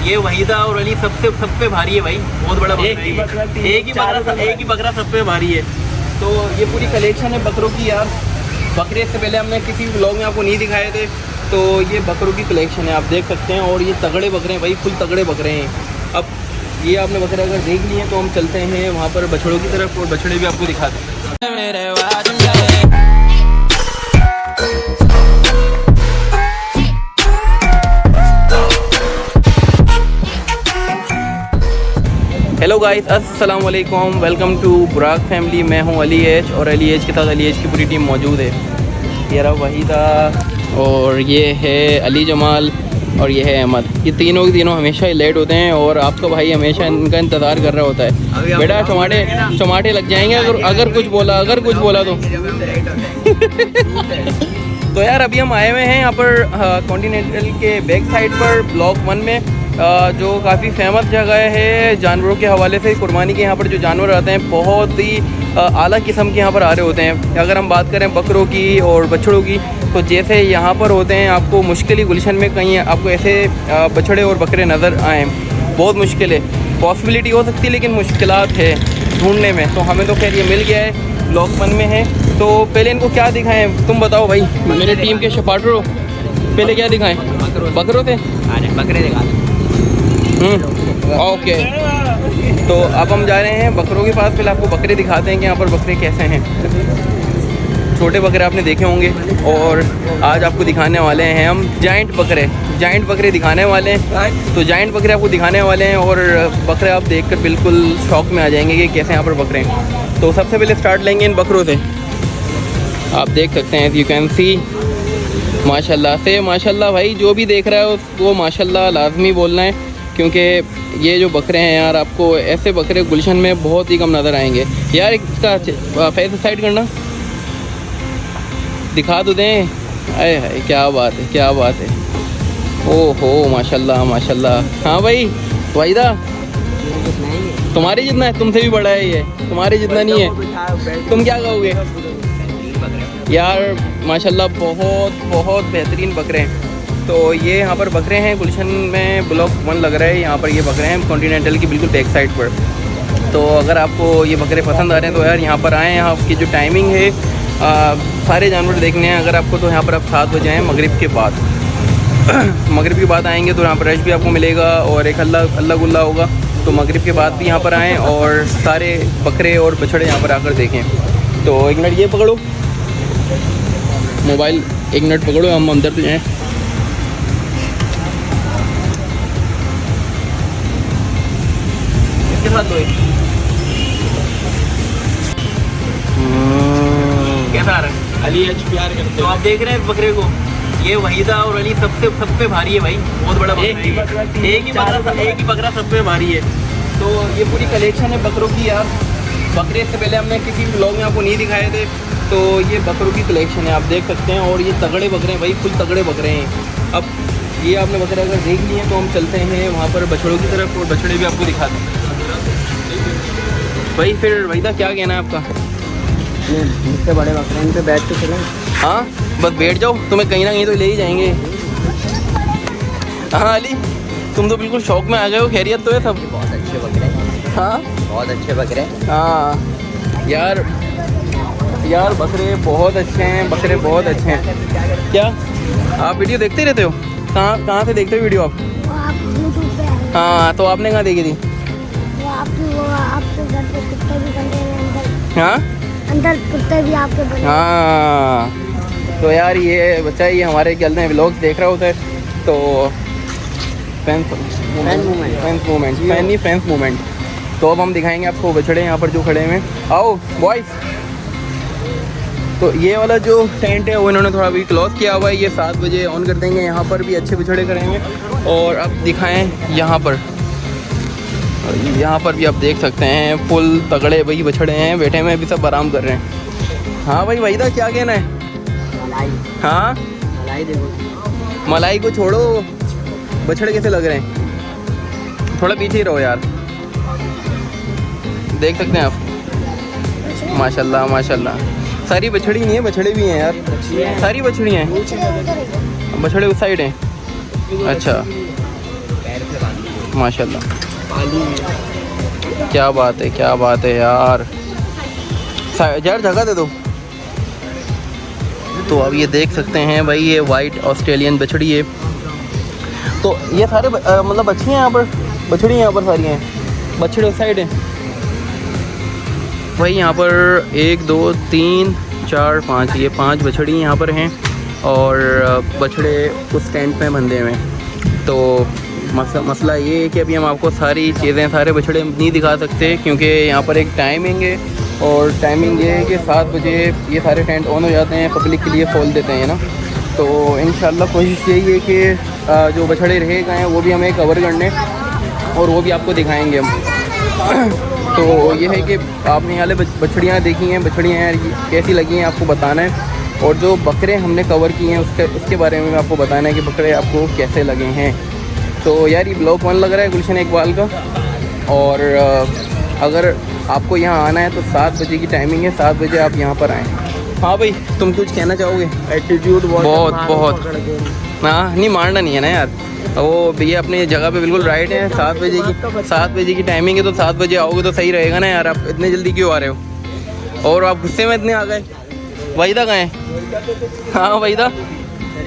ये वहीदा और अली सब पे भारी है भाई, बहुत बड़ा बकरा है। एक ही बकरा सब पे भारी है। तो ये पूरी कलेक्शन है बकरों की यार। बकरे इससे पहले हमने किसी व्लॉग में आपको नहीं दिखाए थे, तो ये बकरों की कलेक्शन है, आप देख सकते हैं। और ये तगड़े बकरे हैं भाई, फुल तगड़े बकरे हैं। अब ये आपने बकरे अगर देख लिए तो हम चलते हैं वहाँ पर बछड़ों की तरफ, और बछड़े भी आपको दिखाते हैं। हेलो गाइस, अस्सलाम वालेकुम, वेलकम टू बुराक फैमिली। मैं हूं अली एच, और अली एच के साथ अली एच की पूरी टीम मौजूद है। ये रहा वहीदा, और ये है अली जमाल, और ये है अहमद। ये तीनों के तीनों हमेशा ही लेट होते हैं, और आपका भाई हमेशा इनका इंतज़ार कर रहा होता है। बेटा टमाटे लग जाएंगे अगर कुछ बोला तो तो यार अभी हम आए हुए हैं यहाँ पर कॉन्टिनेंटल के बैक साइड पर ब्लॉक 1 में, जो काफ़ी फेमस जगह है जानवरों के हवाले से। कुर्बानी के यहाँ पर जो जानवर आते हैं बहुत ही आला किस्म के यहाँ पर आ रहे होते हैं। अगर हम बात करें बकरों की और बछड़ों की, तो जैसे यहाँ पर होते हैं आपको मुश्किल ही गुलशन में कहीं आपको ऐसे बछड़े और बकरे नज़र आएँ, बहुत मुश्किल है। पॉसिबिलिटी हो सकती है लेकिन मुश्किलात है ढूंढने में। तो हमें तो खैर ये मिल गया है, ब्लॉक 1 में है। तो पहले इनको क्या दिखाएं, तुम बताओ भाई, मेरे टीम के शपाटरों। पहले क्या दिखाएं? बकरों से बकरे दिखा। ओके, तो अब हम जा रहे हैं बकरों के पास। पहले आपको बकरे दिखाते हैं कि यहाँ पर बकरे कैसे हैं। छोटे बकरे आपने देखे होंगे, और आज आपको दिखाने वाले हैं हम जाइंट बकरे दिखाने वाले हैं। तो जाइंट बकरे आपको दिखाने वाले हैं, और बकरे आप देखकर बिल्कुल शौक में आ जाएंगे कि कैसे यहाँ पर बकरे हैं। तो सबसे पहले स्टार्ट लेंगे इन बकरों से। आप देख सकते हैं, यू कैन सी, माशाल्लाह से माशाल्लाह। भाई जो भी देख रहा है उसको माशाल्लाह लाजमी बोलना है, क्योंकि ये जो बकरे हैं यार, आपको ऐसे बकरे गुलशन में बहुत ही कम नज़र आएंगे। यार इसका फेस साइड करना, दिखा तो दें। अरे हाय, क्या बात है। ओहो माशाल्लाह माशाल्लाह। हाँ भाई वाहिदा, तुम्हारे जितना है, तुमसे भी बड़ा है ये, तुम्हारे जितना नहीं है। तुम क्या कहोगे यार? माशाल्लाह बहुत बेहतरीन बकरे हैं। तो ये यहाँ पर बकरे हैं, गुलशन में ब्लॉक 1 लग रहा है, यहाँ पर ये बकरे हैं कॉन्टिनेंटल की बिल्कुल बैक साइड पर। तो अगर आपको ये बकरे पसंद आ रहे हैं तो यार यहाँ पर आएँ। यहाँ की जो टाइमिंग है, सारे जानवर देखने हैं अगर आपको, तो यहाँ पर आप 7 बजे आएँ मगरिब के बाद। मगरिब के बाद आएंगे तो यहाँ पर रश भी आपको मिलेगा, और एक अल्लाह गुल्ला होगा। तो मगरिब के बाद भी यहाँ पर आएँ और सारे बकरे और बछड़े यहाँ पर आकर देखें। तो एक मिनट ये पकड़ो मोबाइल, एक मिनट पकड़ो, हम अंदर तो जाएँ। इसके साथ दो कैसा आ रहा है? अली एच प्यार करते। तो आप देख रहे हैं बकरे को, ये वहीदा और अली सब पे भारी है भाई, बहुत बड़ा बकरा है। एक ही बकरा सब पे भारी है। तो ये पूरी कलेक्शन है बकरों की यार। बकरे इससे पहले हमने किसी व्लॉग में आपको नहीं दिखाए थे, तो ये बकरों की कलेक्शन है, आप देख सकते हैं। और ये तगड़े बकरे हैं भाई, फुल तगड़े बकरे हैं। अब ये आपने बकरे अगर देख लिए तो हम चलते हैं वहाँ पर बछड़ों की तरफ, और बछड़े भी आपको दिखाते हैं भाई। फिर वहीदा क्या कहना है आपका? इससे बड़े बकरे इन पे बैठ के चलें। हाँ बस बैठ जाओ, तुम्हें कहीं ना कहीं तो ले ही जाएंगे। हाँ अली, तुम तो बिल्कुल शौक में आ गए हो। खैरियत तो है सब? बहुत अच्छे बकरे। हाँ बहुत अच्छे बकरे। हाँ यार बकरे बहुत अच्छे हैं, बकरे बहुत अच्छे हैं। क्या आप वीडियो देखते रहते हो? कहाँ से देखते हो वीडियो आप? YouTube पे। हाँ, तो आपने कहाँ देखी थी? आपके घर पे कुत्ते भी बने हैं अंदर। हाँ अंदर कुत्ते भी आपके बने। हाँ, तो यार ये बच्चा ये हमारे चलते हैं व्लॉग्स देख रहा होता है, तो फ्रेंड्स मूवमेंट। तो अब हम दिखाएंगे आपको बछड़े यहाँ पर जो खड़े हैं। आओ बॉयज़। तो ये वाला जो टेंट है वो इन्होंने थोड़ा भी क्लोज किया हुआ है, ये 7 बजे ऑन कर देंगे। यहाँ पर भी अच्छे बछड़े करेंगे। और अब दिखाएं यहाँ पर भी आप देख सकते हैं फुल तगड़े भाई बछड़े हैं, बैठे में भी सब आराम कर रहे हैं। हाँ भाई वहीदा क्या कहना है? मलाई। हाँ मलाई देखो। मलाई को छोड़ो, बछड़े कैसे लग रहे हैं? थोड़ा पीछे ही रहो यार, देख सकते हैं आप। माशाल्लाह माशाल्लाह। सारी बछड़ी नहीं है, बछड़े भी हैं यार, सारी बछड़ी हैं। बछड़े उस साइड हैं। अच्छा माशाल्लाह। क्या बात है, क्या बात है यार। यार जगह दे दो। तो अब ये देख सकते हैं भाई, ये वाइट ऑस्ट्रेलियन बछड़ी है। तो ये सारे मतलब बच्चियाँ यहाँ पर, बछड़ी यहाँ पर सारी हैं, बछड़े उस साइड हैं भाई। यहाँ पर 1 2 3 4 5, ये 5 बछड़ी यहाँ पर हैं और बछड़े उस टेंट में बंधे हुए हैं। तो मसला ये है कि अभी हम आपको सारी चीज़ें, सारे बछड़े नहीं दिखा सकते क्योंकि यहाँ पर एक टाइमिंग है और टाइमिंग ये है कि 7 बजे ये सारे टेंट ऑन हो जाते हैं, पब्लिक के लिए खोल देते हैं ना। तो इंशाल्लाह कोशिश यही है कि जो बछड़े रह गए हैं वो भी हमें कवर करने और वो भी आपको दिखाएंगे हम। तो ये है कि आपने यहाँ बछड़ियाँ देखी हैं, बछड़ियाँ यार कैसी लगी हैं आपको बताना है, और जो बकरे हमने कवर किए हैं उसके बारे में आपको बताना है कि बकरे आपको कैसे लगे हैं। तो यार ये ब्लॉग 1 लग रहा है गुलशन इकबाल का, और अगर आपको यहाँ आना है तो 7 बजे की टाइमिंग है, 7 बजे आप यहाँ पर आएँ। हाँ भाई, तुम कुछ कहना चाहोगे? एटीट्यूड बहुत हाँ, नहीं मारना नहीं है ना यार। वो भैया अपनी जगह पे बिल्कुल राइट है। 7 बजे की टाइमिंग है तो 7 बजे आओगे तो सही रहेगा ना यार। आप इतने जल्दी क्यों आ रहे हो और आप गुस्से में इतने आ गए? वाहिदा कहाँ है? हाँ वाहिदा,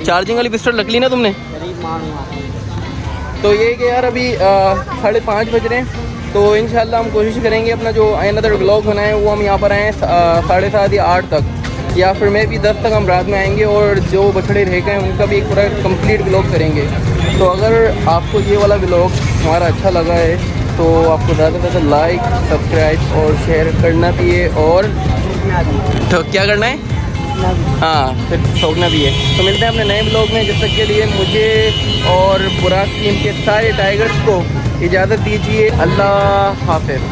चार्जिंग वाली पिस्टल रख ली ना तुमने? तो ये कि यार अभी 5:30 बज रहे हैं, तो इंशाल्लाह हम कोशिश करेंगे अपना जो अनदर व्लॉग बनाए वो हम यहाँ पर आएँ 7:30 या 8 तक, या फिर मैं भी 10 तक हम रात में आएंगे और जो बछड़े रह गए उनका भी एक पूरा कंप्लीट व्लॉग करेंगे। तो अगर आपको ये वाला व्लॉग हमारा अच्छा लगा है तो आपको ज़्यादा से ज़्यादा लाइक, सब्सक्राइब और शेयर करना भी है, और तो क्या करना है, हाँ फिर ठोकना भी है। तो मिलते हैं अपने नए ब्लॉग में, जब तक के लिए मुझे और बुराक टीम के सारे टाइगर्स को इजाज़त दीजिए। अल्लाह हाफ़िज़।